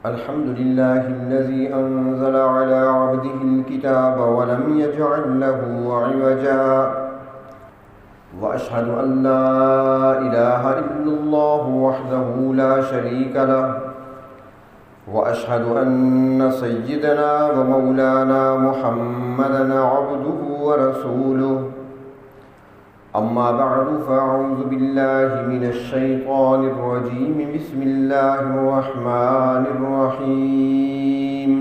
الحمد لله الذي أنزل على عبده الكتاب ولم يجعل له عوجا وأشهد أن لا إله إلا الله وحده لا شريك له وأشهد أن سيدنا ومولانا محمدا عبده ورسوله أما بعد فأعوذ بالله من الشيطان الرجيم بسم الله الرحمن الرحيم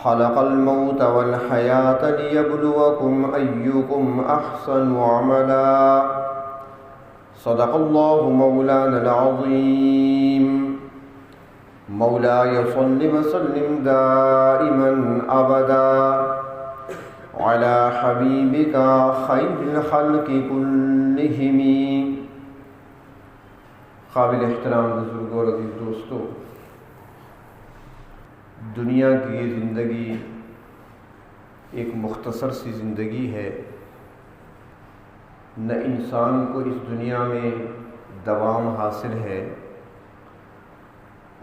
خلق الموت والحياة ليبلوكم أيكم أحسن عملا صدق الله مولانا العظيم مولاي صل وسلم دائما أبدا على حبيبك خير الخلق كلهم۔ قابل احترام بزرگوں اور عزیز دوستو، دنیا کی یہ زندگی ایک مختصر سی زندگی ہے۔ نہ انسان کو اس دنیا میں دوام حاصل ہے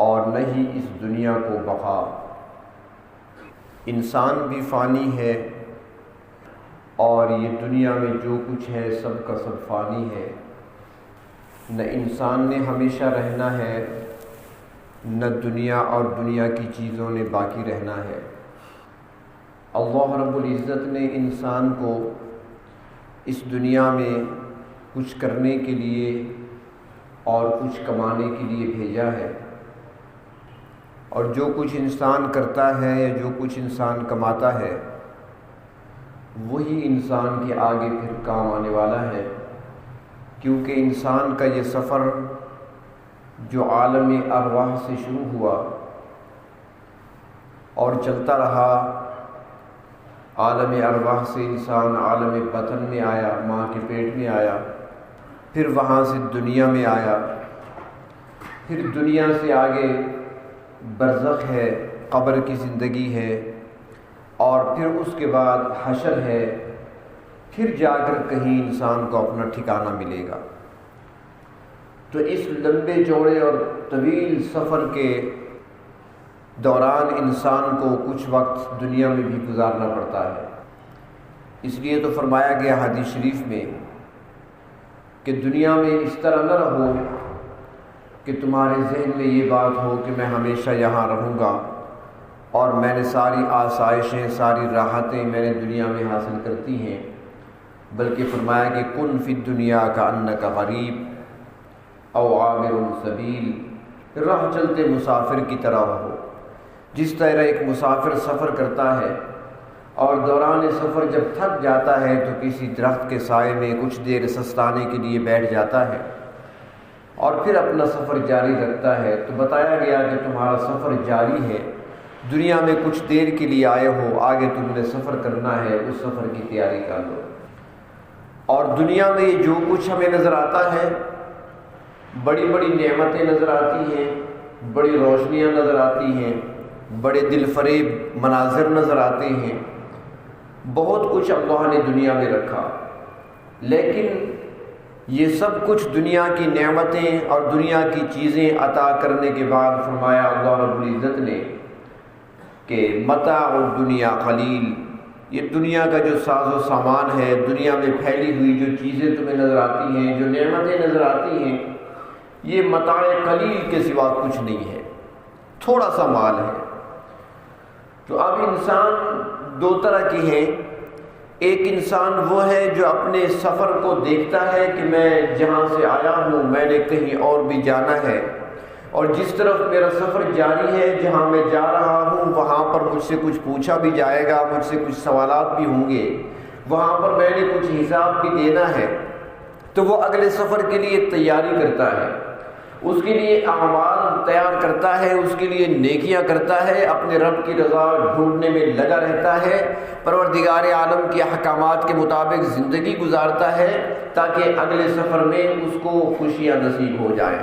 اور نہ ہی اس دنیا کو بقا۔ انسان بھی فانی ہے اور یہ دنیا میں جو کچھ ہے سب کا سب فانی ہے۔ نہ انسان نے ہمیشہ رہنا ہے، نہ دنیا اور دنیا کی چیزوں نے باقی رہنا ہے۔ اللہ رب العزت نے انسان کو اس دنیا میں کچھ کرنے کے لیے اور کچھ کمانے کے لیے بھیجا ہے، اور جو کچھ انسان کرتا ہے یا جو کچھ انسان کماتا ہے وہی انسان کے آگے پھر کام آنے والا ہے، کیونکہ انسان کا یہ سفر جو عالم ارواح سے شروع ہوا اور چلتا رہا، عالم ارواح سے انسان عالم بطن میں آیا، ماں کے پیٹ میں آیا، پھر وہاں سے دنیا میں آیا، پھر دنیا سے آگے برزخ ہے، قبر کی زندگی ہے، اور پھر اس کے بعد حشر ہے، پھر جا کر کہیں انسان کو اپنا ٹھکانہ ملے گا۔ تو اس لمبے چوڑے اور طویل سفر کے دوران انسان کو کچھ وقت دنیا میں بھی گزارنا پڑتا ہے۔ اس لیے تو فرمایا گیا حدیث شریف میں کہ دنیا میں اس طرح نہ رہو کہ تمہارے ذہن میں یہ بات ہو کہ میں ہمیشہ یہاں رہوں گا اور میں نے ساری آسائشیں، ساری راحتیں میں نے دنیا میں حاصل کرتی ہیں، بلکہ فرمایا کہ کن فی الدنیا کأنک غریب او عابر سبیل، راہ چلتے مسافر کی طرح ہو۔ جس طرح ایک مسافر سفر کرتا ہے اور دوران سفر جب تھک جاتا ہے تو کسی درخت کے سائے میں کچھ دیر سستانے کے لیے بیٹھ جاتا ہے اور پھر اپنا سفر جاری رکھتا ہے، تو بتایا گیا کہ تمہارا سفر جاری ہے، دنیا میں کچھ دیر کے لیے آئے ہو، آگے تم نے سفر کرنا ہے، اس سفر کی تیاری کر لو۔ اور دنیا میں جو کچھ ہمیں نظر آتا ہے، بڑی بڑی نعمتیں نظر آتی ہیں، بڑی روشنیاں نظر آتی ہیں، بڑے دل فریب مناظر نظر آتے ہیں، بہت کچھ اللہ نے دنیا میں رکھا، لیکن یہ سب کچھ دنیا کی نعمتیں اور دنیا کی چیزیں عطا کرنے کے بعد فرمایا اللہ رب العزت نے کہ متاع الدنیا قلیل، یہ دنیا کا جو ساز و سامان ہے، دنیا میں پھیلی ہوئی جو چیزیں تمہیں نظر آتی ہیں، جو نعمتیں نظر آتی ہیں، یہ متاع قلیل کے سوا کچھ نہیں ہے، تھوڑا سا مال ہے۔ تو اب انسان دو طرح کے ہیں، ایک انسان وہ ہے جو اپنے سفر کو دیکھتا ہے کہ میں جہاں سے آیا ہوں میں نے کہیں اور بھی جانا ہے، اور جس طرف میرا سفر جاری ہے، جہاں میں جا رہا ہوں وہاں پر مجھ سے کچھ پوچھا بھی جائے گا، مجھ سے کچھ سوالات بھی ہوں گے، وہاں پر میں نے کچھ حساب بھی دینا ہے، تو وہ اگلے سفر کے لیے تیاری کرتا ہے، اس کے لیے اعمال تیار کرتا ہے، اس کے لیے نیکیاں کرتا ہے، اپنے رب کی رضا ڈھونڈنے میں لگا رہتا ہے، پروردگار عالم کے احکامات کے مطابق زندگی گزارتا ہے تاکہ اگلے سفر میں اس کو خوشیاں نصیب ہو جائیں۔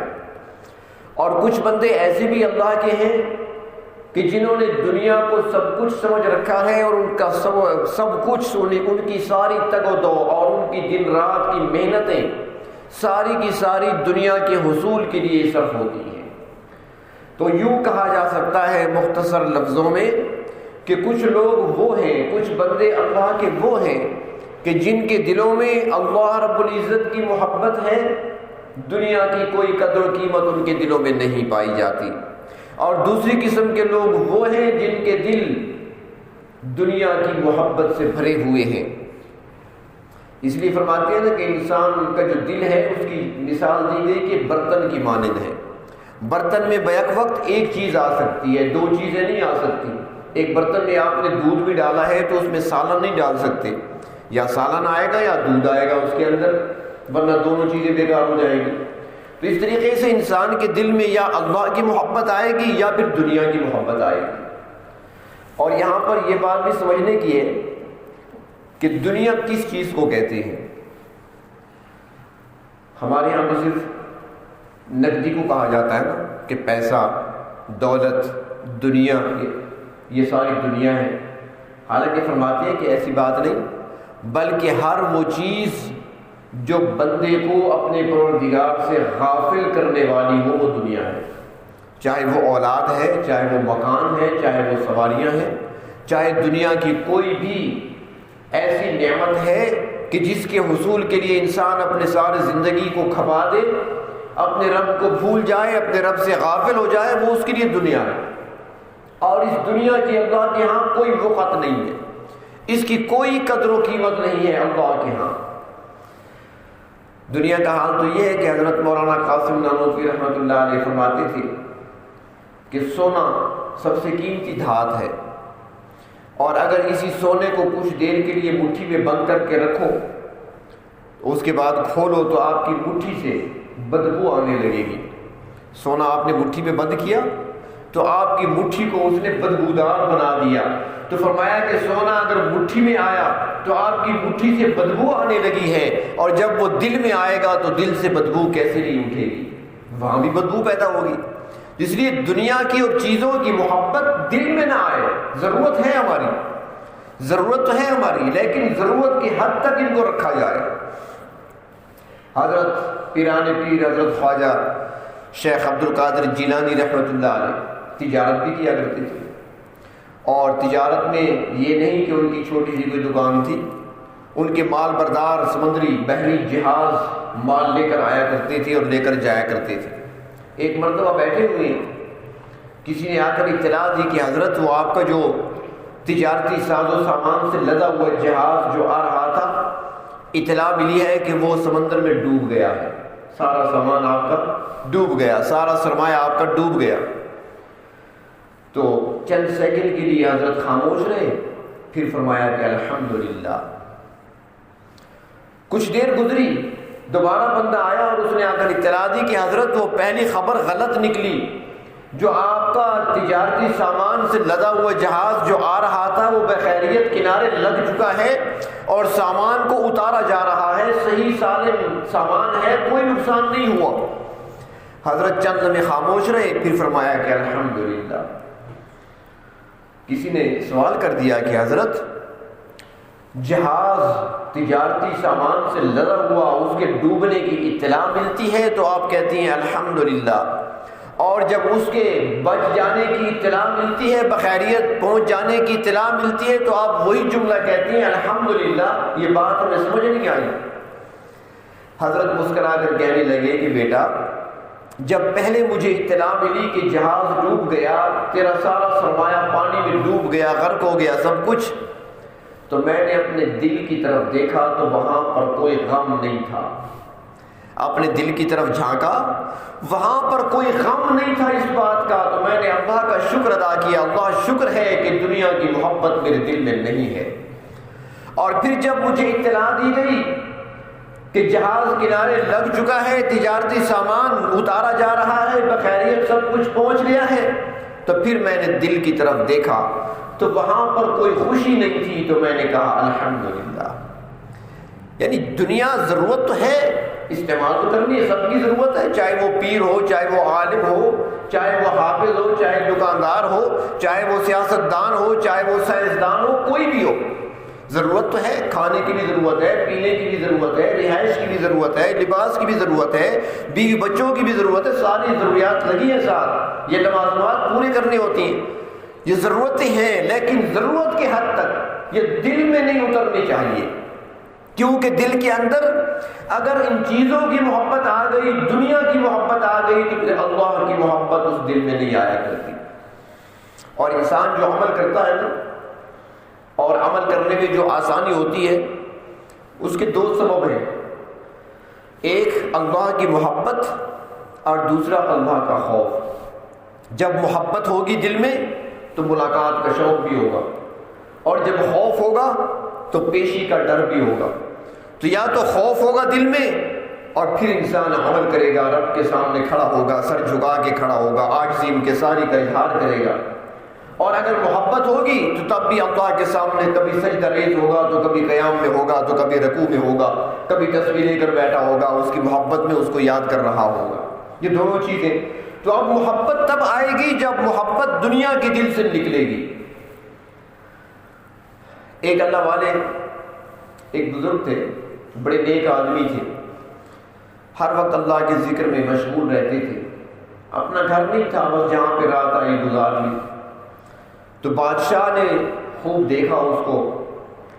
اور کچھ بندے ایسے بھی اللہ کے ہیں کہ جنہوں نے دنیا کو سب کچھ سمجھ رکھا ہے اور ان کا سب کچھ ان کی ساری تگ و دو اور ان کی دن رات کی محنتیں ساری کی ساری دنیا کے حصول کے لیے صرف ہوتی ہیں، تو یوں کہا جا سکتا ہے مختصر لفظوں میں کہ کچھ لوگ وہ ہیں، کچھ بندے اللہ کے وہ ہیں کہ جن کے دلوں میں اللہ رب العزت کی محبت ہے، دنیا کی کوئی قدر و قیمت ان کے دلوں میں نہیں پائی جاتی، اور دوسری قسم کے لوگ وہ ہیں جن کے دل دنیا کی محبت سے بھرے ہوئے ہیں۔ اس لیے فرماتے ہیں نا کہ انسان کا جو دل ہے اس کی مثال دی گئی کہ برتن کی مانند ہے۔ برتن میں بیک وقت ایک چیز آ سکتی ہے، دو چیزیں نہیں آ سکتی۔ ایک برتن میں آپ نے دودھ بھی ڈالا ہے تو اس میں سالن نہیں ڈال سکتے، یا سالن آئے گا یا دودھ آئے گا اس کے اندر، ورنہ دونوں چیزیں بیکار ہو جائیں گی۔ تو اس طریقے سے انسان کے دل میں یا اللہ کی محبت آئے گی یا پھر دنیا کی محبت آئے گی۔ اور یہاں پر یہ بات بھی سمجھنے کی ہے کہ دنیا کس چیز کو کہتے ہیں۔ ہمارے یہاں تو صرف نقدی کو کہا جاتا ہے نا کہ پیسہ، دولت، دنیا، یہ ساری دنیا ہے۔ حالانکہ فرماتے ہیں کہ ایسی بات نہیں، بلکہ ہر وہ چیز جو بندے کو اپنے پروردگار سے غافل کرنے والی ہو وہ دنیا ہے، چاہے وہ اولاد ہے، چاہے وہ مکان ہے، چاہے وہ سواریاں ہیں، چاہے دنیا کی کوئی بھی ایسی نعمت ہے کہ جس کے حصول کے لیے انسان اپنے ساری زندگی کو کھپا دے، اپنے رب کو بھول جائے، اپنے رب سے غافل ہو جائے، وہ اس کے لیے دنیا ہے۔ اور اس دنیا کی اللہ کے ہاں کوئی وقت نہیں ہے، اس کی کوئی قدر و قیمت نہیں ہے اللہ کے ہاں۔ دنیا کا حال تو یہ ہے کہ حضرت مولانا قاسم نانوتوی رحمۃ اللہ علیہ فرماتے تھے کہ سونا سب سے قیمتی دھات ہے، اور اگر اسی سونے کو کچھ دیر کے لیے مٹھی میں بند کر کے رکھو، اس کے بعد کھولو تو آپ کی مٹھی سے بدبو آنے لگے گی۔ سونا آپ نے مٹھی میں بند کیا تو آپ کی مٹھی کو اس نے بدبودار بنا دیا۔ تو فرمایا کہ سونا اگر مٹھی میں آیا تو آپ کی مٹھی سے بدبو آنے لگی ہے، اور جب وہ دل میں آئے گا تو دل سے بدبو کیسے نہیں اٹھے گی، وہاں بھی بدبو پیدا ہوگی۔ اس لیے دنیا کی اور چیزوں کی محبت دل میں نہ آئے۔ ضرورت ہے ہماری، ضرورت تو ہے ہماری، لیکن ضرورت کی حد تک ان کو رکھا جائے۔ حضرت پیران پیر حضرت خواجہ شیخ عبد القادر جیلانی رحمۃ اللہ علیہ تجارت بھی کیا کرتے تھے، اور تجارت میں یہ نہیں کہ ان کی چھوٹی سی کوئی دکان تھی، ان کے مال بردار سمندری بحری جہاز مال لے کر آیا کرتے تھے اور لے کر جایا کرتے تھے۔ ایک مرتبہ بیٹھے ہوئے کسی نے آ کر اطلاع دی کہ حضرت وہ آپ کا جو تجارتی ساز و سامان سے لدا ہوا جہاز جو آ رہا تھا، اطلاع ملی ہے کہ وہ سمندر میں ڈوب گیا ہے، سارا سامان آپ کا ڈوب گیا، سارا سرمایہ آپ کا ڈوب گیا۔ تو چند سیکنڈ کے لیے حضرت خاموش رہے، پھر فرمایا کہ الحمدللہ۔ کچھ دیر گزری، دوبارہ بندہ آیا اور اس نے آ کر اطلاع دی کہ حضرت وہ پہلی خبر غلط نکلی، جو آپ کا تجارتی سامان سے لدا ہوا جہاز جو آ رہا تھا وہ بخیریت کنارے لگ چکا ہے اور سامان کو اتارا جا رہا ہے، صحیح سالم سامان ہے، کوئی نقصان نہیں ہوا۔ حضرت چند لمحے خاموش رہے، پھر فرمایا کہ الحمدللہ۔ کسی نے سوال کر دیا کہ حضرت جہاز تجارتی سامان سے لدا ہوا، اس کے ڈوبنے کی اطلاع ملتی ہے تو آپ کہتی ہیں الحمدللہ، اور جب اس کے بچ جانے کی اطلاع ملتی ہے، بخیریت پہنچ جانے کی اطلاع ملتی ہے تو آپ وہی جملہ کہتی ہیں الحمدللہ۔ یہ بات ہمیں سمجھ نہیں آئی۔ حضرت مسکرا کر کہنے لگے کہ بیٹا، جب پہلے مجھے اطلاع ملی کہ جہاز ڈوب گیا، تیرا سارا سرمایہ پانی میں ڈوب گیا، غرق ہو گیا سب کچھ، تو میں نے اپنے دل کی طرف دیکھا تو وہاں پر کوئی غم نہیں تھا۔ اپنے دل کی طرف جھانکا، وہاں پر کوئی غم نہیں تھا اس بات کا، تو میں نے اللہ کا شکر ادا کیا، اللہ شکر ہے کہ دنیا کی محبت میرے دل میں نہیں ہے۔ اور پھر جب مجھے اطلاع دی گئی کہ جہاز کنارے لگ چکا ہے، تجارتی سامان اتارا جا رہا ہے، بخیریت سب کچھ پہنچ گیا ہے، تو پھر میں نے دل کی طرف دیکھا تو وہاں پر کوئی خوشی نہیں تھی، تو میں نے کہا الحمدللہ۔ یعنی دنیا ضرورت تو ہے، استعمال تو کرنی ہے، سب کی ضرورت ہے، چاہے وہ پیر ہو، چاہے وہ عالم ہو، چاہے وہ حافظ ہو، چاہے دکاندار ہو، چاہے وہ سیاستدان ہو، چاہے وہ سائنسدان ہو، کوئی بھی ہو، ضرورت تو ہے۔ کھانے کی بھی ضرورت ہے، پینے کی بھی ضرورت ہے، رہائش کی بھی ضرورت ہے، لباس کی بھی ضرورت ہے، بیوی بچوں کی بھی ضرورت ہے، ساری ضروریات لگی ہیں ساتھ۔ یہ لوازمات پورے کرنے ہوتی ہیں، یہ ضرورتیں ہیں، لیکن ضرورت کے حد تک یہ دل میں نہیں اترنی چاہیے، کیونکہ دل کے اندر اگر ان چیزوں کی محبت آ گئی، دنیا کی محبت آ گئی، تو پھر اللہ کی محبت اس دل میں نہیں آیا کرتی۔ اور انسان جو عمل کرتا ہے نا، اور عمل کرنے میں جو آسانی ہوتی ہے، اس کے دو سبب ہیں، ایک اللہ کی محبت اور دوسرا اللہ کا خوف۔ جب محبت ہوگی دل میں تو ملاقات کا شوق بھی ہوگا، اور جب خوف ہوگا تو پیشی کا ڈر بھی ہوگا۔ تو یا تو خوف ہوگا دل میں، اور پھر انسان عمل کرے گا، رب کے سامنے کھڑا ہوگا، سر جھکا کے کھڑا ہوگا، عاجزی انکساری کا اظہار کرے گا۔ اور اگر محبت ہوگی تو تب بھی اللہ کے سامنے کبھی سجدہ ریز ہوگا، تو کبھی قیام میں ہوگا، تو کبھی رکوع میں ہوگا، کبھی تصویر لے کر بیٹھا ہوگا، اس کی محبت میں اس کو یاد کر رہا ہوگا۔ یہ دونوں چیزیں تو اب محبت تب آئے گی جب محبت دنیا کے دل سے نکلے گی۔ ایک اللہ والے ایک بزرگ تھے، بڑے نیک آدمی تھے، ہر وقت اللہ کے ذکر میں مشغول رہتے تھے، اپنا گھر نہیں تھا، بس جہاں پہ رات آئی گزار لی۔ تو بادشاہ نے خوب دیکھا اس کو،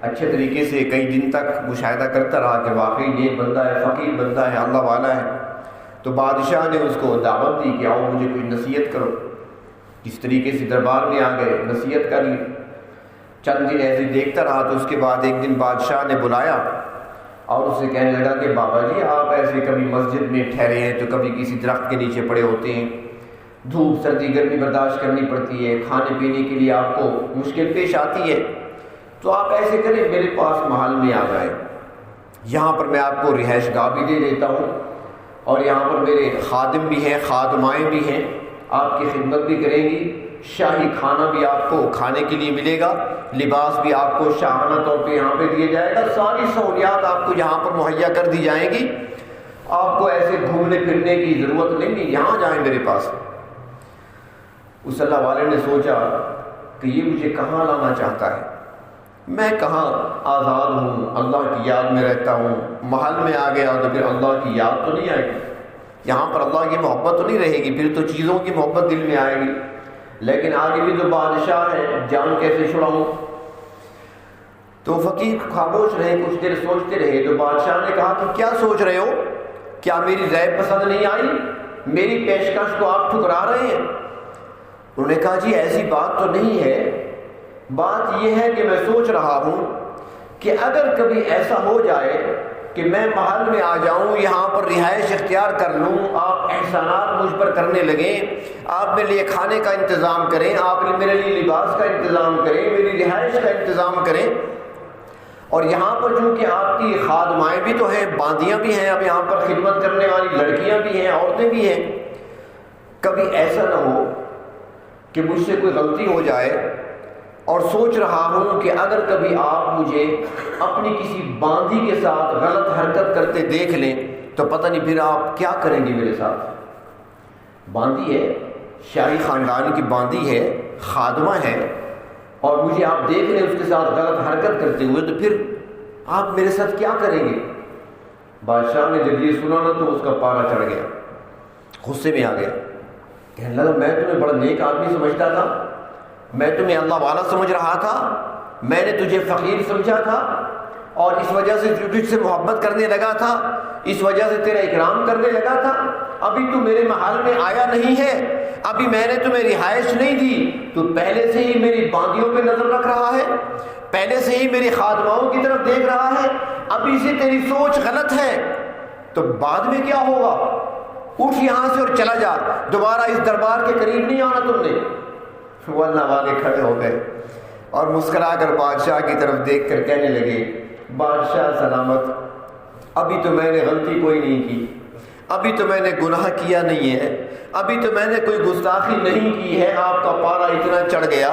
اچھے طریقے سے کئی دن تک مشاہدہ کرتا رہا کہ واقعی نیک بندہ ہے، فقیر بندہ ہے، اللہ والا ہے۔ تو بادشاہ نے اس کو دعوت دی کہ آؤ مجھے کوئی نصیحت کرو۔ اس طریقے سے دربار میں آ گئے، نصیحت کر لی۔ چند دن ایسے دیکھتا رہا، تو اس کے بعد ایک دن بادشاہ نے بلایا اور اسے کہنے لگا کہ بابا جی آپ ایسے کبھی مسجد میں ٹھہرے ہیں تو کبھی کسی درخت کے نیچے پڑے ہوتے ہیں، دھوپ سردی گرمی برداشت کرنی پڑتی ہے، کھانے پینے کے لیے آپ کو مشکل پیش آتی ہے، تو آپ ایسے کریں میرے پاس محل میں آ جائیں، یہاں پر میں آپ کو رہائش گاہ بھی دے دیتا ہوں، اور یہاں پر میرے خادم بھی ہیں، خادمائیں بھی ہیں، آپ کی خدمت بھی کریں گی، شاہی کھانا بھی آپ کو کھانے کے لیے ملے گا، لباس بھی آپ کو شاہانہ طور پہ یہاں پہ دیا جائے گا، ساری سہولیات آپ کو یہاں پر مہیا کر دی جائیں گی، آپ کو ایسے گھومنے پھرنے کی ضرورت نہیں ہے، یہاں جائیں میرے پاس۔ اس اللہ والے نے سوچا کہ یہ مجھے کہاں لانا چاہتا ہے، میں کہاں آزاد ہوں، اللہ کی یاد میں رہتا ہوں، محل میں آ گیا تو پھر اللہ کی یاد تو نہیں آئے گی، یہاں پر اللہ کی محبت تو نہیں رہے گی، پھر تو چیزوں کی محبت دل میں آئے گی، لیکن آگے بھی تو بادشاہ ہے، جان کیسے چھڑاؤں۔ تو فقیر خاموش رہے، کچھ دیر سوچتے رہے، تو بادشاہ نے کہا کہ کیا سوچ رہے ہو، کیا میری رائے پسند نہیں آئی، میری پیشکش کو آپ ٹھکرا رہے ہیں؟ انہوں نے کہا جی ایسی بات تو نہیں ہے، بات یہ ہے کہ میں سوچ رہا ہوں کہ اگر کبھی ایسا ہو جائے کہ میں محل میں آ جاؤں، یہاں پر رہائش اختیار کر لوں، آپ احسانات مجھ پر کرنے لگیں، آپ میرے لیے کھانے کا انتظام کریں، آپ میرے لیے لباس کا انتظام کریں، میری رہائش کا انتظام کریں، اور یہاں پر چونکہ آپ کی خادمائیں بھی تو ہیں، باندیاں بھی ہیں، اب یہاں پر خدمت کرنے والی لڑکیاں بھی ہیں، عورتیں بھی ہیں، کبھی ایسا نہ ہو کہ مجھ سے کوئی غلطی ہو جائے، اور سوچ رہا ہوں کہ اگر کبھی آپ مجھے اپنی کسی باندی کے ساتھ غلط حرکت کرتے دیکھ لیں تو پتہ نہیں پھر آپ کیا کریں گے میرے ساتھ۔ باندی ہے، شاہی خاندان کی باندی ہے، خادمہ ہے، اور مجھے آپ دیکھ لیں اس کے ساتھ غلط حرکت کرتے ہوئے تو پھر آپ میرے ساتھ کیا کریں گے؟ بادشاہ نے جب یہ سنا نا تو اس کا پارا چڑھ گیا، غصے میں آ گیا، کہنے لگا میں تمہیں بڑا نیک آدمی سمجھتا تھا، میں تمہیں اللہ والا سمجھ رہا تھا، میں نے تجھے فقیر سمجھا تھا، اور اس وجہ سے تجھ سے محبت کرنے لگا تھا، اس وجہ سے تیرا اکرام کرنے لگا تھا، ابھی تو میرے محل میں آیا نہیں ہے، ابھی میں نے تمہیں رہائش نہیں دی، تو پہلے سے ہی میری باندیوں پہ نظر رکھ رہا ہے، پہلے سے ہی میری خادماؤں کی طرف دیکھ رہا ہے، ابھی سے تیری سوچ غلط ہے، تو بعد میں کیا ہوگا؟ اٹھ یہاں سے اور چلا جا، دوبارہ اس دربار کے قریب نہیں آنا تم نے۔ وہ اللہ والے کھڑے ہو گئے اور مسکرا کر بادشاہ کی طرف دیکھ کر کہنے لگے بادشاہ سلامت، ابھی تو میں نے غلطی کوئی نہیں کی، ابھی تو میں نے گناہ کیا نہیں ہے، ابھی تو میں نے کوئی گستاخی نہیں کی ہے، آپ کا پارا اتنا چڑھ گیا،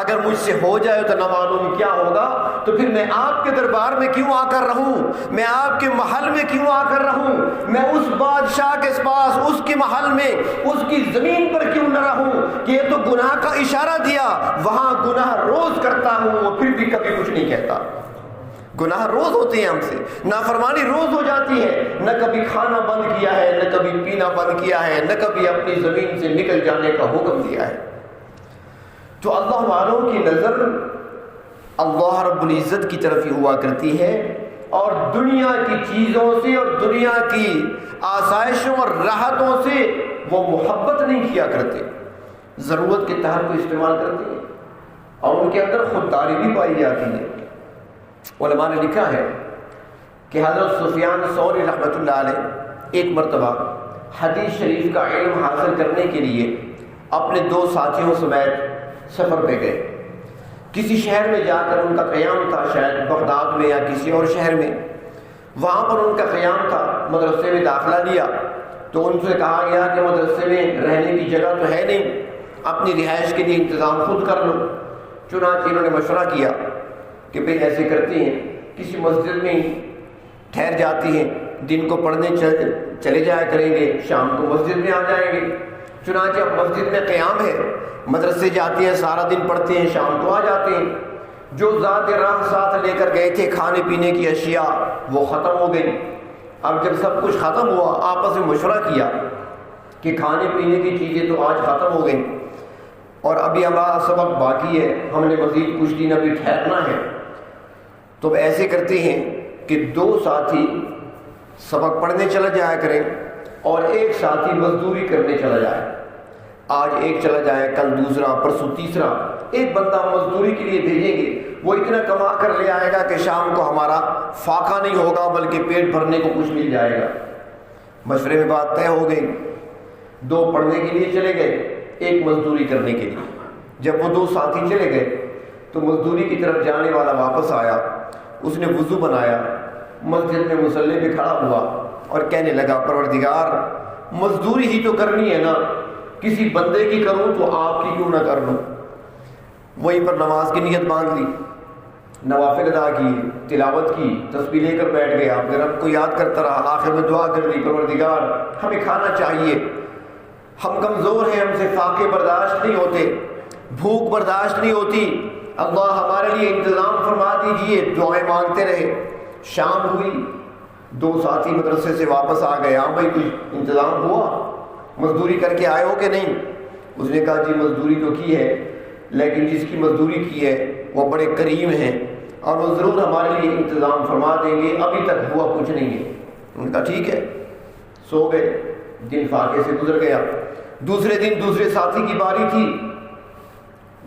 اگر مجھ سے ہو جائے تو نہ معلوم کیا ہوگا، تو پھر میں آپ کے دربار میں کیوں آ کر رہوں، میں آپ کے محل میں کیوں آ کر رہوں، میں اس بادشاہ کے پاس، اس کے محل میں، اس کی زمین پر کیوں نہ رہوں کہ یہ تو گناہ کا اشارہ دیا، وہاں گناہ روز کرتا ہوں، وہ پھر بھی کبھی کچھ نہیں کہتا، گناہ روز ہوتے ہیں ہم سے، نافرمانی روز ہو جاتی ہے، نہ کبھی کھانا بند کیا ہے، نہ کبھی پینا بند کیا ہے، نہ کبھی اپنی زمین سے نکل جانے کا حکم دیا ہے۔ تو اللہ والوں کی نظر اللہ رب العزت کی طرف ہی ہوا کرتی ہے، اور دنیا کی چیزوں سے اور دنیا کی آسائشوں اور راحتوں سے وہ محبت نہیں کیا کرتے، ضرورت کے تحت کو استعمال کرتے ہیں، اور ان کے اندر خودداری بھی پائی جاتی ہے۔ علماء نے لکھا ہے کہ حضرت سفیان ثوری رحمۃ اللہ علیہ ایک مرتبہ حدیث شریف کا علم حاصل کرنے کے لیے اپنے 2 ساتھیوں سمیت سفر پہ گئے۔ کسی شہر میں جا کر ان کا قیام تھا، شاید بغداد میں یا کسی اور شہر میں، وہاں پر ان کا قیام تھا۔ مدرسے میں داخلہ لیا تو ان سے کہا گیا کہ مدرسے میں رہنے کی جگہ تو ہے نہیں، اپنی رہائش کے لیے انتظام خود کر لو۔ چنانچہ انہوں نے مشورہ کیا کہ بھئی ایسے کرتے ہیں، کسی مسجد میں ٹھہر جاتی ہیں، دن کو پڑھنے چلے جایا کریں گے، شام کو مسجد میں آ جائیں گے۔ چنانچہ اب مسجد میں قیام ہے، مدرسے جاتے ہیں، سارا دن پڑھتے ہیں، شام کو آ جاتے ہیں۔ جو ذات راہ ساتھ لے کر گئے تھے کھانے پینے کی اشیاء وہ ختم ہو گئی۔ اب جب سب کچھ ختم ہوا، آپس میں مشورہ کیا کہ کھانے پینے کی چیزیں تو آج ختم ہو گئی اور ابھی ہمارا سبق باقی ہے، ہم نے مزید کچھ دن ابھی ٹھہرنا ہے، تو اب ایسے کرتے ہیں کہ 2 ساتھی سبق پڑھنے چلا جایا کریں اور ایک ساتھی مزدوری کرنے چلا جائے۔ آج ایک چلا جائے، کل دوسرا، پرسوں تیسرا، ایک بندہ مزدوری کے لیے بھیجیں گے، وہ اتنا کما کر لے آئے گا کہ شام کو ہمارا فاقہ نہیں ہوگا بلکہ پیٹ بھرنے کو کچھ مل جائے گا۔ مشورے میں بات طے ہو گئی، 2 پڑھنے کے لیے چلے گئے، ایک مزدوری کرنے کے لیے۔ جب وہ 2 ساتھی چلے گئے تو مزدوری کی طرف جانے والا واپس آیا، اس نے وضو بنایا، مسجد میں مصلی پہ کھڑا ہوا اور کہنے لگا پروردگار مزدوری ہی تو کرنی ہے نا، کسی بندے کی کروں تو آپ کی کیوں نہ کر لوں۔ وہیں پر نماز کی نیت باندھ لی، نوافل ادا کی، تلاوت کی، تسبیح لے کر بیٹھ گیا، اپنے رب کو یاد کرتا رہا، آخر میں دعا کر لی پروردگار ہمیں کھانا چاہیے، ہم کمزور ہیں، ہم سے فاقے برداشت نہیں ہوتے، بھوک برداشت نہیں ہوتی، اللہ ہمارے لیے انتظام فرما دیجئے۔ دعائیں مانگتے رہے۔ شام ہوئی، 2 ساتھی مدرسے سے واپس آ گئے، ہاں بھائی کچھ انتظام ہوا، مزدوری کر کے آئے ہو کہ نہیں؟ اس نے کہا جی مزدوری تو کی ہے، لیکن جس کی مزدوری کی ہے وہ بڑے کریم ہیں اور وہ ضرور ہمارے لیے انتظام فرما دیں گے، ابھی تک ہوا کچھ نہیں ہے۔ انہوں نے کہا ٹھیک ہے، سو گئے۔ دن فاقے سے گزر گیا، دوسرے دن دوسرے ساتھی کی باری تھی،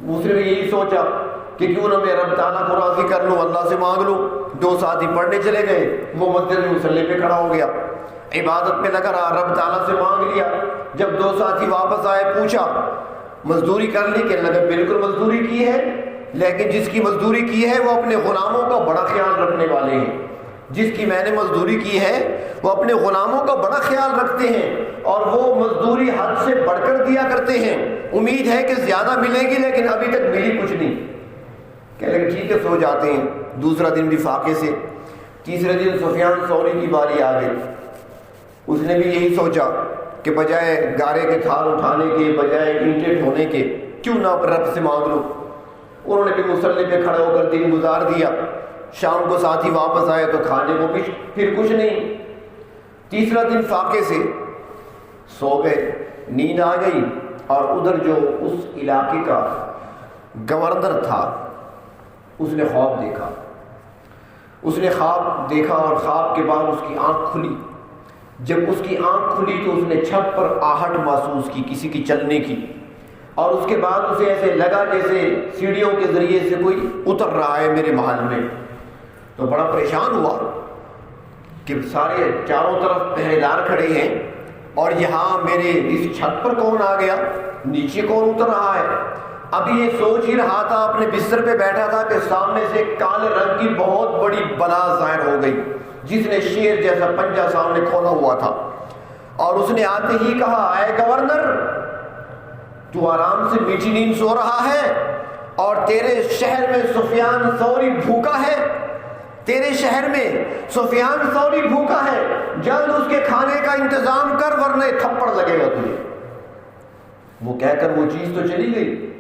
دوسرے نے یہی سوچا کہ کیوں نہ میں رب تعالیٰ کو راضی کر لوں، اللہ سے مانگ لوں۔ 2 ساتھی پڑھنے چلے گئے، وہ مسجد میں مصلی پہ کھڑا ہو گیا، عبادت میں لگا رہا، رب تعالیٰ سے مانگ لیا۔ جب 2 ساتھی واپس آئے، پوچھا مزدوری کر لی؟ کہنے لگا بالکل مزدوری کی ہے، لیکن جس کی مزدوری کی ہے وہ اپنے غلاموں کا بڑا خیال رکھنے والے ہیں، جس کی میں نے مزدوری کی ہے وہ اپنے غلاموں کا بڑا خیال رکھتے ہیں اور وہ مزدوری حد سے بڑھ کر دیا کرتے ہیں، امید ہے کہ زیادہ ملے گی لیکن ابھی تک ملی کچھ نہیں۔ کہنے لگے ٹھیک ہے، سو جاتے ہیں۔ دوسرا دن بھی فاقے سے، تیسرے دن سفیان ثوری کی باری آ گئی۔ اس نے بھی یہی سوچا کہ بجائے گارے کے تھال اٹھانے کے، بجائے اینٹیں ڈھونے کے، کیوں نہ رب سے مانگ لو۔ انہوں نے بھی مصلی پہ کھڑے ہو کر دن گزار دیا۔ شام کو ساتھی واپس آئے تو کھانے کو پھر کچھ نہیں۔ تیسرا دن فاقے سے، سو گئے، نیند آ گئی، اور ادھر جو اس علاقے کا گورنر تھا اس نے خواب دیکھا۔ اس نے خواب دیکھا اور خواب کے بعد اس کی آنکھ کھلی۔ جب اس کی آنکھ کھلی تو اس نے چھت پر آہٹ محسوس کی کسی کی چلنے کی، اور اس کے بعد اسے ایسے لگا جیسے سیڑھیوں کے ذریعے سے کوئی اتر رہا ہے میرے محل میں۔ تو بڑا پریشان ہوا کہ سارے چاروں طرف پہرے دار کھڑے ہیں اور یہاں میرے اس چھت پر کون آ گیا، نیچے کون اتر رہا ہے۔ ابھی یہ سوچ ہی رہا تھا، اپنے بستر پہ بیٹھا تھا کہ سامنے سے کالے رنگ کی بہت بڑی بلا ظاہر ہو گئی، جس نے شیر جیسا پنجہ سامنے کھولا ہوا تھا، اور اس نے آتے ہی کہا اے گورنر، تو آرام سے میٹھی نیند سو رہا ہے اور تیرے شہر میں سفیان ثوری بھوکا ہے، تیرے شہر میں سفیان ثوری بھوکا ہے، جلد اس کے کھانے کا انتظام کر ورنہ تھپڑ لگے گا تجھے۔ وہ کہہ کر وہ چیز تو چلی گئی۔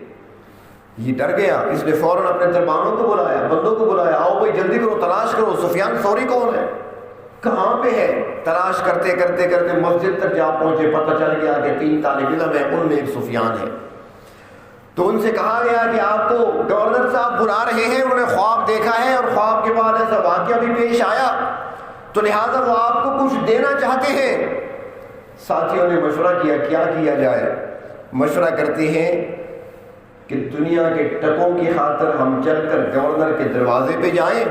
یہ ڈر گیا، اس نے فوراً اپنے دربانوں کو بلایا، بندوں کو بلایا، آؤ بھائی جلدی کرو، تلاش کرو سفیان ثوری کون ہے، کہاں پہ ہے۔ تلاش کرتے کرتے کرتے مسجد تک جا پہنچے، پتہ چل گیا کہ 3 طالب علم ہیں، ان میں ایک سفیان ہے۔ تو ان سے کہا گیا کہ آپ کو گورنر صاحب بلا رہے ہیں، انہوں نے خواب دیکھا ہے اور خواب کے بعد ایسا واقعہ بھی پیش آیا، تو لہٰذا وہ آپ کو کچھ دینا چاہتے ہیں۔ ساتھیوں نے مشورہ کیا کیا جائے۔ مشورہ کرتے ہیں کہ دنیا کے ٹکوں کی خاطر ہم چل کر گورنر کے دروازے پہ جائیں،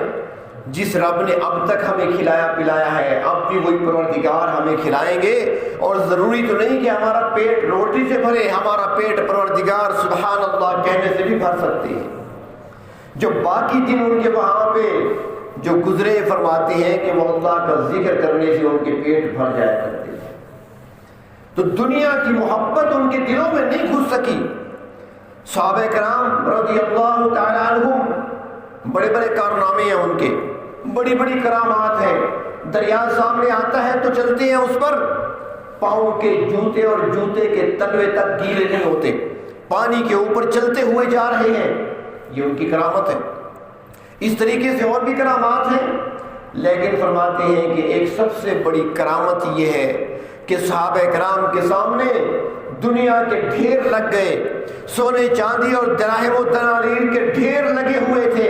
جس رب نے اب تک ہمیں کھلایا پلایا ہے اب بھی وہی پروردگار ہمیں کھلائیں گے، اور ضروری تو نہیں کہ ہمارا پیٹ روٹی سے بھرے، ہمارا پیٹ پروردگار سبحان اللہ کہنے سے بھی بھر سکتے ہیں۔ جو باقی دن ان کے وہاں پہ جو گزرے فرماتے ہیں کہ وہ اللہ کا ذکر کرنے سے ان کے پیٹ بھر جایا کرتے ہیں۔ تو دنیا کی محبت ان کے دلوں میں نہیں گھس سکی۔ صحابہ کرام رضی اللہ تعالیٰ عنہم بڑے بڑے کارنامے ہیں ان کے، بڑی بڑی کرامات ہیں۔ دریا سامنے آتا ہے تو چلتے ہیں اس پر، پاؤں کے جوتے اور جوتے کے تلوے تک گیلے نہیں ہوتے، پانی کے اوپر چلتے ہوئے جا رہے ہیں، یہ ان کی کرامت ہے۔ اس طریقے سے اور بھی کرامات ہیں، لیکن فرماتے ہیں کہ ایک سب سے بڑی کرامت یہ ہے کہ صحابہ کرام کے سامنے دنیا کے ڈھیر لگ گئے، سونے چاندی اور دراہم و دنانیر کے ڈھیر لگے ہوئے تھے،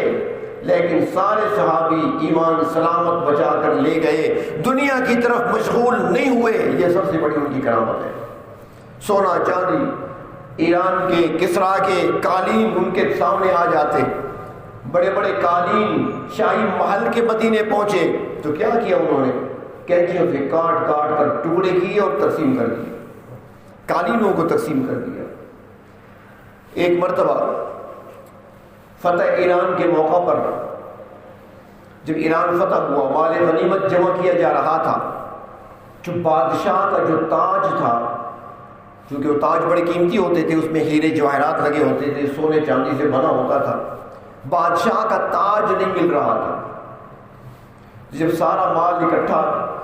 لیکن سارے صحابی ایمان سلامت بچا کر لے گئے، دنیا کی طرف مشغول نہیں ہوئے۔ یہ سب سے بڑی ان کی کرامت ہے۔ سونا چاندی، ایران کے کسرا کے قالین ان کے سامنے آ جاتے، بڑے بڑے قالین شاہی محل کے مدینے پہنچے تو کیا کیا انہوں نے؟ کینچیوں سے کاٹ کاٹ کر ٹکڑے کیے اور تقسیم کر دیے، قالینوں کو تقسیم کر دیا۔ ایک مرتبہ فتح ایران کے موقع پر جب ایران فتح ہوا، مال غنیمت جمع کیا جا رہا تھا، جو بادشاہ کا جو تاج تھا، چونکہ وہ تاج بڑے قیمتی ہوتے تھے، اس میں ہیرے جواہرات لگے ہوتے تھے، سونے چاندی سے بنا ہوتا تھا، بادشاہ کا تاج نہیں مل رہا تھا۔ جب سارا مال اکٹھا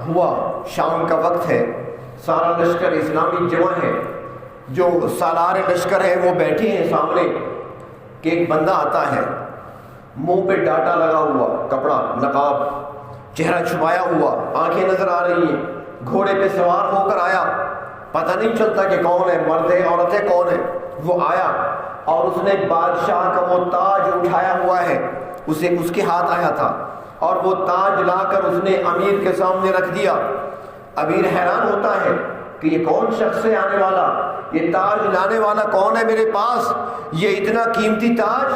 ہوا، شام کا وقت ہے، سارا لشکر اسلامی جمع ہے، جو سالار لشکر ہے وہ بیٹھے ہیں سامنے، کہ ایک بندہ آتا ہے، منہ پہ ڈاٹا لگا ہوا، کپڑا نقاب، چہرہ چھپایا ہوا، آنکھیں نظر آ رہی ہیں، گھوڑے پہ سوار ہو کر آیا، پتہ نہیں چلتا کہ کون ہے، مرد ہے عورت ہے کون ہے۔ وہ آیا اور اس نے بادشاہ کا وہ تاج اٹھایا ہوا ہے، اسے اس کے ہاتھ آیا تھا، اور وہ تاج لا کر اس نے امیر کے سامنے رکھ دیا۔ امیر حیران ہوتا ہے کہ یہ کون شخص ہے آنے والا، یہ تاج لانے والا کون ہے میرے پاس، یہ اتنا قیمتی تاج؟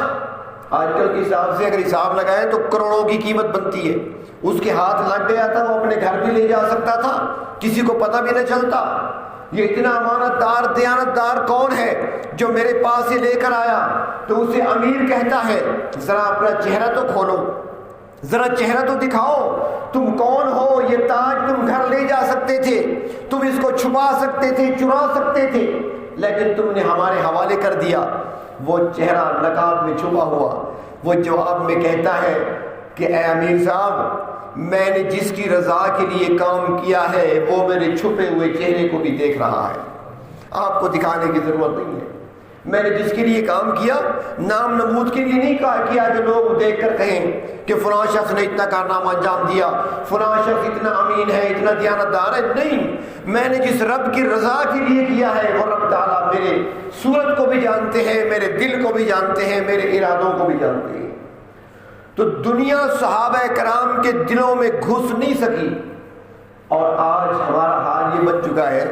آج کل کے حساب سے اگر حساب لگائیں تو کروڑوں کی قیمت بنتی ہے۔ اس کے ہاتھ لگ گیا تھا، وہ اپنے گھر بھی لے جا سکتا تھا، کسی کو پتہ بھی نہ چلتا۔ یہ اتنا امانت دار دیانت دار کون ہے جو میرے پاس یہ لے کر آیا؟ تو اسے امیر کہتا ہے ذرا اپنا چہرہ تو کھولو، ذرا چہرہ تو دکھاؤ، تم کون ہو؟ یہ تاج تم گھر لے جا سکتے تھے، تم اس کو چھپا سکتے تھے، چرا سکتے تھے، لیکن تم نے ہمارے حوالے کر دیا۔ وہ چہرہ نقاب میں چھپا ہوا، وہ جواب میں کہتا ہے کہ اے امیر صاحب، میں نے جس کی رضا کے لیے کام کیا ہے وہ میرے چھپے ہوئے چہرے کو بھی دیکھ رہا ہے، آپ کو دکھانے کی ضرورت نہیں ہے۔ میں نے جس کے لیے کام کیا نام نمود کے لیے نہیں کیا کہ لوگ دیکھ کر کہیں کہ فلاں شخص نے اتنا کارنامہ انجام دیا، فلاں شخص اتنا امین ہے، اتنا دیانتدار ہے، نہیں، میں نے جس رب کی رضا کے لیے کیا ہے وہ رب تعالیٰ میرے صورت کو بھی جانتے ہیں، میرے دل کو بھی جانتے ہیں، میرے ارادوں کو بھی جانتے ہیں۔ تو دنیا صحابہ کرام کے دلوں میں گھس نہیں سکی، اور آج ہمارا حال یہ بن چکا ہے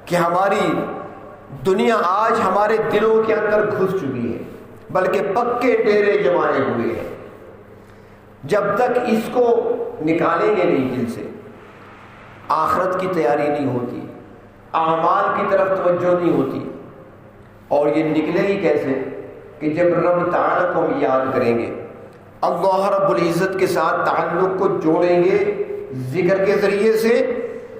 کہ ہماری دنیا آج ہمارے دلوں کے اندر گھس چکی ہے، بلکہ پکے ڈیرے جمائے ہوئے ہیں۔ جب تک اس کو نکالیں گے نہیں دل سے، آخرت کی تیاری نہیں ہوتی، اعمال کی طرف توجہ نہیں ہوتی، اور یہ نکلے ہی کیسے کہ جب رب تعالیٰ کو ہم یاد کریں گے، اللہ رب العزت کے ساتھ تعلق کو جوڑیں گے ذکر کے ذریعے سے،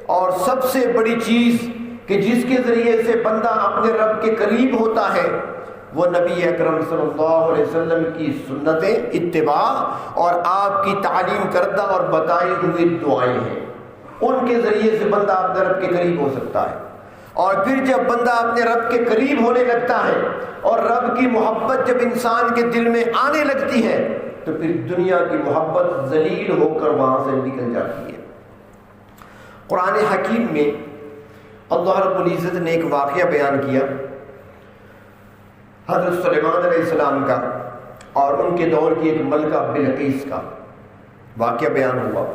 اور سب سے بڑی چیز کہ جس کے ذریعے سے بندہ اپنے رب کے قریب ہوتا ہے وہ نبی اکرم صلی اللہ علیہ وسلم کی سنتیں، اتباع اور آپ کی تعلیم کردہ اور بتائی ہوئی دعائیں ہیں۔ ان کے ذریعے سے بندہ اپنے رب کے قریب ہو سکتا ہے، اور پھر جب بندہ اپنے رب کے قریب ہونے لگتا ہے اور رب رب کی محبت جب انسان کے دل میں آنے لگتی ہے تو پھر دنیا کی محبت ذلیل ہو کر وہاں سے نکل جاتی ہے۔ قرآن حکیم میں اللہ رب العزت نے ایک واقعہ بیان کیا حضرت سلیمان علیہ السلام کا اور ان کے دور کی ایک ملکہ بلقیس کا واقعہ بیان ہوا۔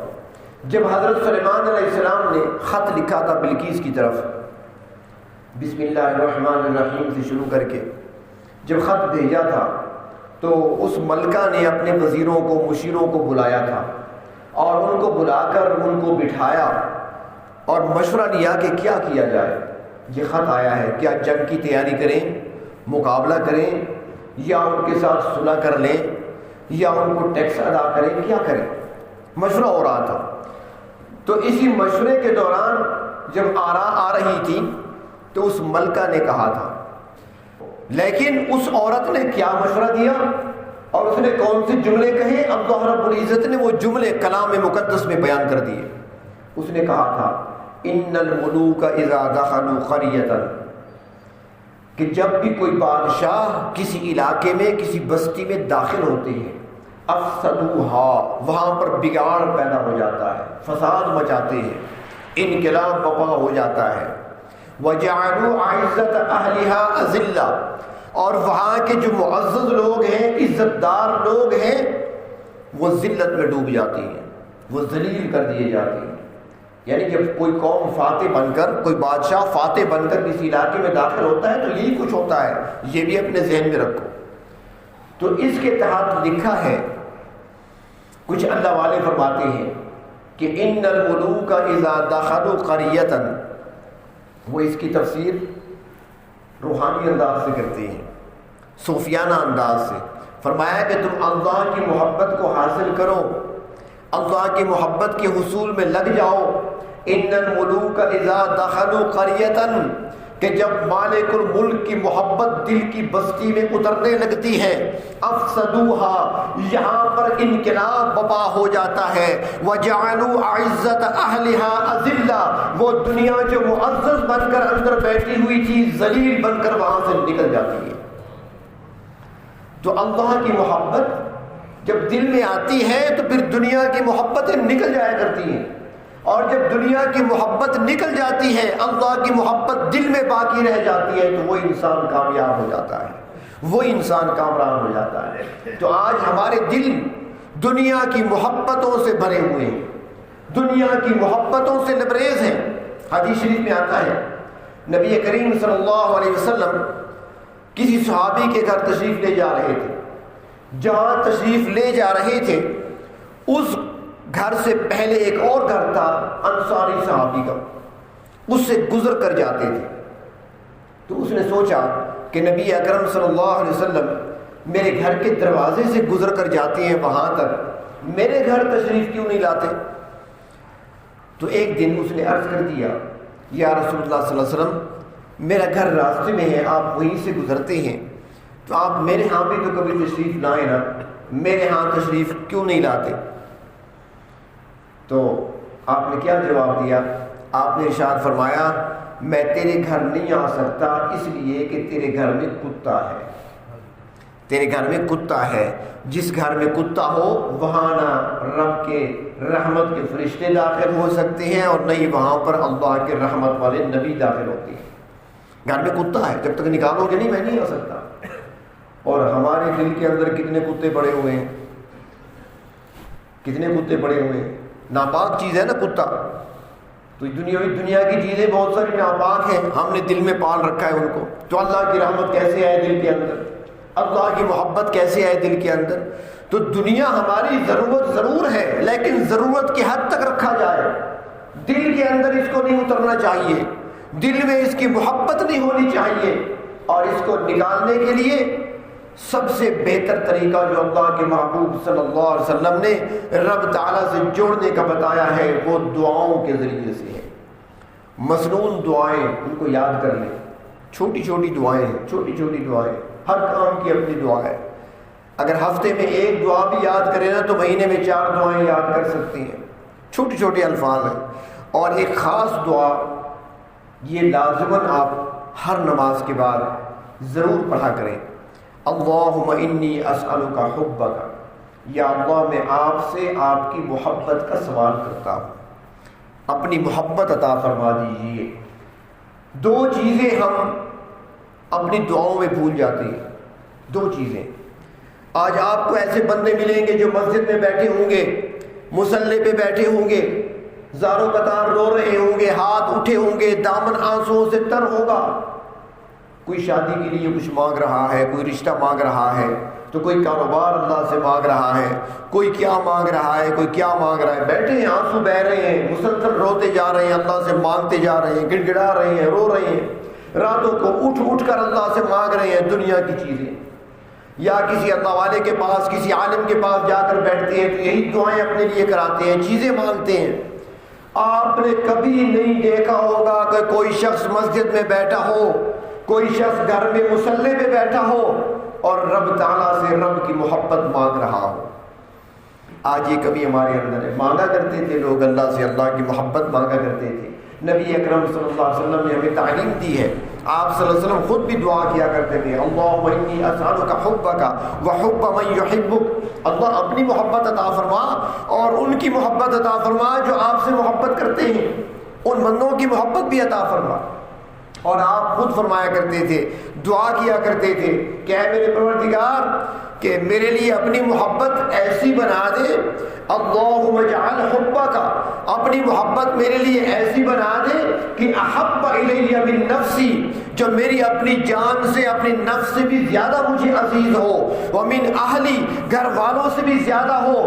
جب حضرت سلیمان علیہ السلام نے خط لکھا تھا بلقیس کی طرف، بسم اللہ الرحمن الرحیم سے شروع کر کے جب خط بھیجا تھا تو اس ملکہ نے اپنے وزیروں کو، مشیروں کو بلایا تھا اور ان کو بلا کر ان کو بٹھایا اور مشورہ لیا کہ کیا کیا جائے۔ یہ خط آیا ہے، کیا جنگ کی تیاری کریں، مقابلہ کریں، یا ان کے ساتھ صلح کر لیں، یا ان کو ٹیکس ادا کریں، کیا کریں؟ مشورہ ہو رہا تھا۔ تو اسی مشورے کے دوران جب آراء آ رہی تھی تو اس ملکہ نے کہا تھا، لیکن اس عورت نے کیا مشورہ دیا اور اس نے کون سے جملے کہے، اللہ رب العزت نے وہ جملے کلام مقدس میں بیان کر دیے۔ اس نے کہا تھا ان الملوک اذا دخلوا قریۃ، کہ جب بھی کوئی بادشاہ کسی علاقے میں، کسی بستی میں داخل ہوتے ہیں، افسدوها، وہاں پر بگاڑ پیدا ہو جاتا ہے، فساد مچاتے ہیں، انقلاب برپا ہو جاتا ہے، وجعلوا عزت اہلها اذلہ، اور وہاں کے جو معزز لوگ ہیں، عزت دار لوگ ہیں، وہ ذلت میں ڈوب جاتی ہیں، وہ ذلیل کر دیے جاتے ہیں۔ یعنی جب کوئی قوم فاتح بن کر، کوئی بادشاہ فاتح بن کر کسی علاقے میں داخل ہوتا ہے تو یہی کچھ ہوتا ہے، یہ بھی اپنے ذہن میں رکھو۔ تو اس کے تحت لکھا ہے، کچھ اللہ والے فرماتے ہیں کہ ان الملوک اذا دخلوا قریۃ، وہ اس کی تفسیر روحانی انداز سے کرتے ہیں، صوفیانہ انداز سے۔ فرمایا کہ تم اللہ کی محبت کو حاصل کرو، اللہ کی محبت کے حصول میں لگ جاؤ۔ ان الملوک اذا دخلوا قریۃ، کہ جب مالک الملک کی محبت دل کی بستی میں اترنے لگتی ہے، افسدوها، یہاں پر انقلاب برپا ہو جاتا ہے، وجعلوا عزت اہلها اذلہ، وہ دنیا جو معزز بن کر اندر بیٹھی ہوئی تھی ذلیل بن کر وہاں سے نکل جاتی ہے۔ تو اللہ کی محبت جب دل میں آتی ہے تو پھر دنیا کی محبتیں نکل جایا کرتی ہیں، اور جب دنیا کی محبت نکل جاتی ہے، اللہ کی محبت دل میں باقی رہ جاتی ہے، تو وہ انسان کامیاب ہو جاتا ہے، وہ انسان کامران ہو جاتا ہے۔ تو آج ہمارے دل دنیا کی محبتوں سے بھرے ہوئے ہیں، دنیا کی محبتوں سے لبریز ہیں۔ حدیث شریف میں آتا ہے، نبی کریم صلی اللہ علیہ وسلم کسی صحابی کے گھر تشریف لے جا رہے تھے، جہاں تشریف لے جا رہے تھے اس گھر سے پہلے ایک اور گھر تھا انصاری صحابی کا، اس سے گزر کر جاتے تھے۔ تو اس نے سوچا کہ نبی اکرم صلی اللہ علیہ وسلم میرے گھر کے دروازے سے گزر کر جاتے ہیں وہاں تک، میرے گھر تشریف کیوں نہیں لاتے؟ تو ایک دن اس نے عرض کر دیا، یا رسول اللہ صلی اللہ علیہ وسلم میرا گھر راستے میں ہے، آپ وہیں سے گزرتے ہیں، تو آپ میرے ہاں بھی تو کبھی تشریف لائیں نا، میرے ہاں تشریف کیوں نہیں لاتے؟ تو آپ نے کیا جواب دیا؟ آپ نے ارشاد فرمایا، میں تیرے گھر نہیں آ سکتا اس لیے کہ تیرے گھر میں کتا ہے، تیرے گھر میں کتا ہے۔ جس گھر میں کتا ہو وہاں نہ رب کے رحمت کے فرشتے داخل ہو سکتے ہیں، اور نہ ہی وہاں پر اللہ کے رحمت والے نبی داخل ہوتے ہیں۔ گھر میں کتا ہے، جب تک نکالو گے نہیں میں نہیں آ سکتا۔ اور ہمارے دل کے اندر کتنے کتے پڑے ہوئے ہیں، کتنے کتے پڑے ہوئے ہیں، ناپاک چیز ہے نا کتا، تو دنیا کی چیزیں بہت ساری ناپاک ہیں، ہم نے دل میں پال رکھا ہے ان کو۔ تو اللہ کی رحمت کیسے آئے دل کے اندر، اللہ کی محبت کیسے آئے دل کے اندر؟ تو دنیا ہماری ضرورت ضرور ہے، لیکن ضرورت کی حد تک رکھا جائے، دل کے اندر اس کو نہیں اترنا چاہیے، دل میں اس کی محبت نہیں ہونی چاہیے۔ اور اس کو نکالنے کے لیے سب سے بہتر طریقہ جو اللہ کے محبوب صلی اللہ علیہ وسلم نے رب تعالیٰ سے جوڑنے کا بتایا ہے وہ دعاؤں کے ذریعے سے ہے۔ مسنون دعائیں، ان کو یاد کر لیں، چھوٹی چھوٹی دعائیں ہیں، چھوٹی چھوٹی دعائیں، ہر کام کی اپنی دعا ہے۔ اگر ہفتے میں ایک دعا بھی یاد کریں نا تو مہینے میں 4 دعائیں یاد کر سکتی ہیں، چھوٹے چھوٹے الفاظ ہیں۔ اور ایک خاص دعا یہ لازماً آپ ہر نماز کے بعد ضرور پڑھا کریں۔ اللہم انی اسألک حبک، یا اللہ میں آپ سے آپ کی محبت کا سوال کرتا ہوں، اپنی محبت عطا فرما دیجیے۔ دو چیزیں ہم اپنی دعاؤں میں بھول جاتے ہیں، دو چیزیں۔ آج آپ کو ایسے بندے ملیں گے جو مسجد میں بیٹھے ہوں گے، مصلی پہ بیٹھے ہوں گے، زاروں قطار رو رہے ہوں گے، ہاتھ اٹھے ہوں گے، دامن آنسوؤں سے تر ہوگا۔ کوئی شادی کے لیے کچھ مانگ رہا ہے، کوئی رشتہ مانگ رہا ہے، تو کوئی کاروبار اللہ سے مانگ رہا ہے، کوئی کیا مانگ رہا ہے، کوئی کیا مانگ رہا ہے، بیٹھے ہیں آنسو بہ رہے ہیں، مسلسل روتے جا رہے ہیں، اللہ سے مانگتے جا رہے ہیں، گڑ گڑا رہے ہیں، رو رہے ہیں، راتوں کو اٹھ اٹھ کر اللہ سے مانگ رہے ہیں دنیا کی چیزیں، یا کسی اللہ والے کے پاس، کسی عالم کے پاس جا کر بیٹھتے ہیں تو یہی دعائیں اپنے لیے کراتے ہیں، چیزیں مانگتے ہیں۔ آپ نے کبھی نہیں دیکھا ہوگا کہ کوئی شخص مسجد میں بیٹھا ہو، کوئی شخص گھر میں مصلی پہ بیٹھا ہو اور رب تعالیٰ سے رب کی محبت مانگ رہا ہو۔ آج یہ کمی ہمارے اندر ہے۔ مانگا کرتے تھے لوگ اللہ سے، اللہ کی محبت مانگا کرتے تھے۔ نبی اکرم صلی اللہ علیہ وسلم نے ہمیں تعلیم دی ہے، آپ صلی اللہ علیہ وسلم خود بھی دعا کیا کرتے تھے، اللہم انی اسألک حبک وحب من یحبک، اللہ اپنی محبت عطا فرما اور ان کی محبت عطا فرما جو آپ سے محبت کرتے ہیں، ان بندوں کی محبت بھی عطا فرما۔ اور آپ خود فرمایا کرتے تھے، دعا کیا کرتے تھے کہ اے میرے پروردگار کہ میرے لیے اپنی محبت ایسی بنا دے، اللہم اجعل حبک، اپنی محبت میرے لیے ایسی بنا دے کہ احب الی من نفسی، جو میری اپنی جان سے، اپنی نفس سے بھی زیادہ مجھے عزیز ہو، ومن اہلی، گھر والوں سے بھی زیادہ ہو،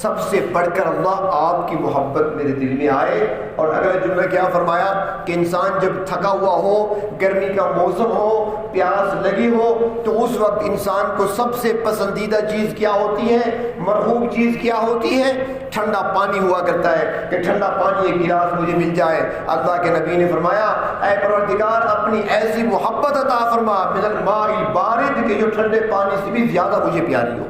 سب سے بڑھ کر اللہ آپ کی محبت میرے دل میں آئے۔ اور اگلا جملہ کیا فرمایا کہ انسان جب تھکا ہوا ہو، گرمی کا موسم ہو، پیاس لگی ہو، تو اس وقت انسان کو سب سے پسندیدہ چیز کیا ہوتی ہے، مرغوب چیز کیا ہوتی ہے؟ ٹھنڈا پانی ہوا کرتا ہے کہ ٹھنڈا پانی ایک گلاس مجھے مل جائے۔ اللہ کے نبی نے فرمایا اے پروردگار اپنی ایسی محبت عطا فرما من الماء البارد کہ جو ٹھنڈے پانی سے بھی زیادہ مجھے پیاری ہو،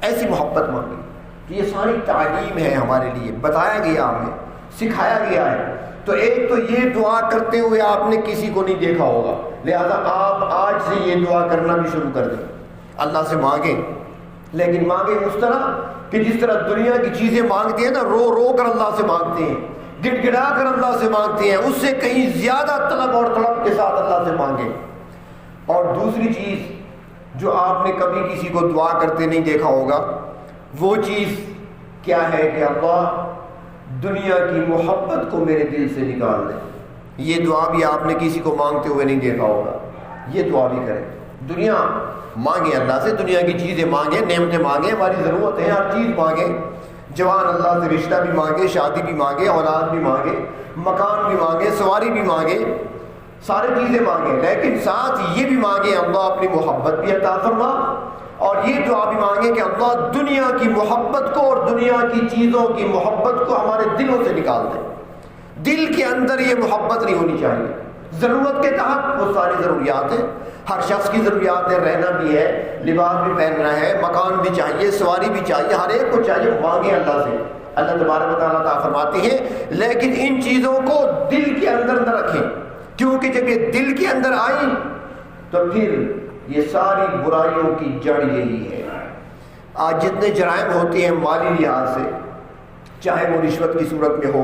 ایسی محبت مانگی۔ یہ ساری تعلیم ہے ہمارے لیے، بتایا گیا ہمیں، سکھایا گیا ہے۔ تو ایک تو یہ دعا کرتے ہوئے آپ نے کسی کو نہیں دیکھا ہوگا، لہذا آپ آج سے یہ دعا کرنا بھی شروع کر دیں، اللہ سے مانگیں، لیکن مانگیں اس طرح کہ جس طرح دنیا کی چیزیں مانگتے ہیں نا، رو رو کر اللہ سے مانگتے ہیں، گڑ گڑا کر اللہ سے مانگتے ہیں، اس سے کہیں زیادہ طلب اور طلب کے ساتھ اللہ سے مانگیں۔ اور دوسری چیز جو آپ نے کبھی کسی کو دعا کرتے نہیں دیکھا ہوگا، وہ چیز کیا ہے کہ اللہ دنیا کی محبت کو میرے دل سے نکال دے۔ یہ دعا بھی آپ نے کسی کو مانگتے ہوئے نہیں دیکھا ہوگا، یہ دعا بھی کریں۔ دنیا مانگیں اللہ سے، دنیا کی چیزیں مانگیں، نعمتیں مانگیں، ہماری ضرورت ہے ہر چیز مانگیں، جوان اللہ سے رشتہ بھی مانگے، شادی بھی مانگے، اولاد بھی مانگے، مکان بھی مانگے، سواری بھی مانگے، ساری چیزیں مانگیں، لیکن ساتھ یہ بھی مانگیں اللہ اپنی محبت بھی عطا فرما، اور یہ دعا بھی مانگیں کہ اللہ دنیا کی محبت کو اور دنیا کی چیزوں کی محبت کو ہمارے دلوں سے نکال دے۔ دل کے اندر یہ محبت نہیں ہونی چاہیے۔ ضرورت کے تحت وہ ساری ضروریات ہیں، ہر شخص کی ضروریات ہے، رہنا بھی ہے، لباس بھی پہننا ہے، مکان بھی چاہیے، سواری بھی چاہیے، ہر ایک کو چاہیے، مانگیں اللہ سے۔ اللہ تبارک و تعالیٰ عطا فرماتے ہیں، لیکن ان چیزوں کو دل کے اندر نہ رکھیں، کیونکہ جب یہ دل کے اندر آئی تو پھر یہ ساری برائیوں کی جڑ یہی ہے۔ آج جتنے جرائم ہوتے ہیں مالی لحاظ سے، چاہے وہ رشوت کی صورت میں ہو،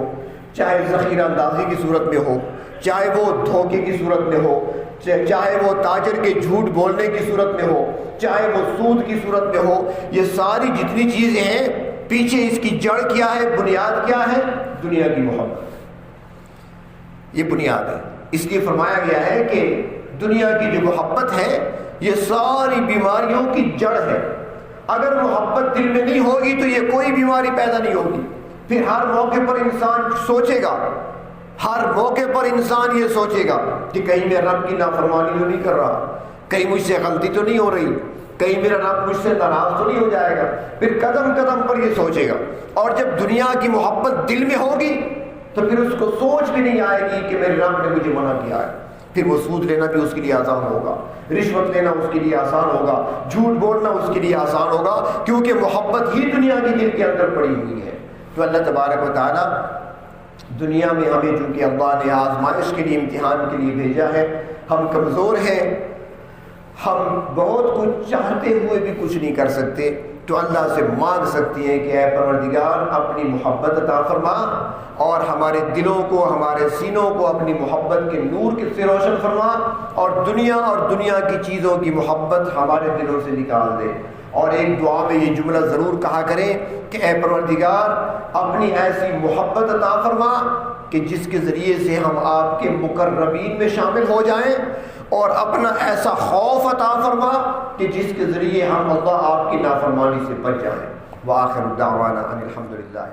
چاہے ذخیرہ اندازی کی صورت میں ہو، چاہے وہ دھوکے کی صورت میں ہو، چاہے وہ تاجر کے جھوٹ بولنے کی صورت میں ہو، چاہے وہ سود کی صورت میں ہو، یہ ساری جتنی چیزیں ہیں پیچھے اس کی جڑ کیا ہے، بنیاد کیا ہے؟ دنیا کی محبت، یہ بنیاد ہے۔ اس لیے فرمایا گیا ہے کہ دنیا کی جو محبت ہے یہ ساری بیماریوں کی جڑ ہے۔ اگر محبت دل میں نہیں ہوگی تو یہ کوئی بیماری پیدا نہیں ہوگی۔ پھر ہر موقع پر انسان سوچے گا، ہر موقع پر انسان یہ سوچے گا کہ کہیں میں رب کی نافرمانی تو نہیں کر رہا، کہیں مجھ سے غلطی تو نہیں ہو رہی، کہیں میرا رب مجھ سے ناراض تو نہیں ہو جائے گا۔ پھر قدم قدم پر یہ سوچے گا، اور جب دنیا کی محبت دل میں ہوگی تو پھر اس کو سوچ بھی نہیں آئے گی کہ میرے رب نے مجھے منع کیا ہے۔ پھر وہ سود لینا بھی اس کے لیے آسان ہوگا، رشوت لینا اس کے لیے آسان ہوگا، جھوٹ بولنا اس کے لیے آسان ہوگا، کیونکہ محبت ہی دنیا کی دل کے اندر پڑی ہوئی ہے۔ تو اللہ تبارک و تعالیٰ دنیا میں ہمیں چونکہ اللہ نے آزمائش کے لیے، امتحان کے لیے بھیجا ہے، ہم کمزور ہیں، ہم بہت کچھ چاہتے ہوئے بھی کچھ نہیں کر سکتے، تو اللہ سے مانگ سکتی ہیں کہ اے پروردگار اپنی محبت عطا فرما اور ہمارے دلوں کو، ہمارے سینوں کو اپنی محبت کے نور سے روشن فرما، اور دنیا کی چیزوں کی محبت ہمارے دلوں سے نکال دے۔ اور ایک دعا میں یہ جملہ ضرور کہا کریں کہ اے پروردگار اپنی ایسی محبت عطا فرما کہ جس کے ذریعے سے ہم آپ کے مقربین میں شامل ہو جائیں، اور اپنا ایسا خوف عطا فرما کہ جس کے ذریعے ہم اللہ آپ کی نافرمانی سے بچ جائیں۔ وآخر دعوانا ان الحمد للہ۔